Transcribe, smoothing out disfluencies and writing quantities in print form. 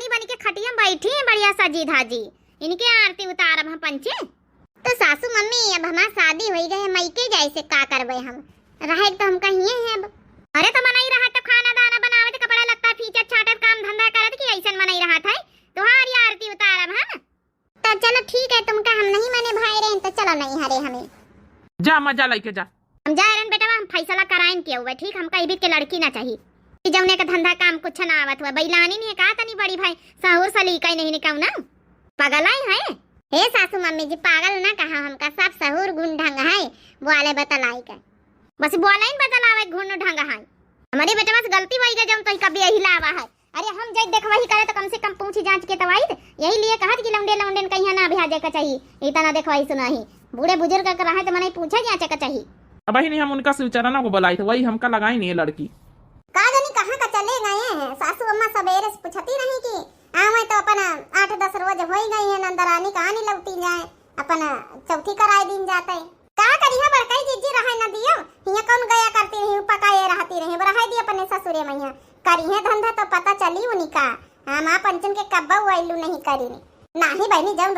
पत्नी बन के खटिया बैठी है बढ़िया सजी धाजी, इनके आरती उतारब हम पंचे। तो सासू मम्मी अब हमार शादी हो गए मई के जैसे का करबे हम रहे तो हम कहिए हैं अब। अरे तो मनाई रहा तो खाना दाना बनावत कपड़ा लत्ता फीचत छाटत काम धंधा करत कि ऐसन मनाई रहा था तुम्हारी आरती उतारब हम। तो चलो ठीक है तुमका हम नहीं मने भाई रहे तो चलो नहीं हरे हमें जा मजा लेके जा। हम जा रहे बेटा हम फैसला कराएं के हुए ठीक हम कहीं भी के लड़की ना चाहिए जौने का धंधा काम कुछ ना आवत हुआ बैलानी नहीं का तनी बड़ी भाई सहूर सलीका नहीं निकाऊ ना पागल है। हे सासू मम्मी जी पागल ना कहा हमका सब सहूर गुण ढंग है बोले बतलाई का बस बोले इन बतलावे गुण ढंग है हमारे बेटा बस गलती वही गए जब तो कभी यही लावा है। अरे हम जब देख वही करे तो कम से कम पूछी जांच के तवाई यही लिए कहत कि लौंडे लौंडे कहीं ना भेजे का चाहिए इतना देखवाई सुनाही बूढ़े बुजुर्ग का रहा तो मने पूछे जांच का चाहिए। अब ही नहीं हम उनका सुचरना को बुलाई थे वही हमका लगाई नहीं है लड़की का जानी कहां का चले गए हैं सासू अम्मा सवेरे से पूछती नहीं कि आवे तो अपन 8-10 रोज हो ही गई है नंदरानी कहानी लौटी जाए अपन चौथी कराए दिन जाते का करी है बड़काई जिज्जी रहे न दियो हिया कौन गया करती रही पकाए रहती रही बरहाई दी अपने ससुरे मैया करी है धंधा तो पता चली उनी का हम पंचन के कब्बा वाइलू नहीं करी नहीं बहनी जब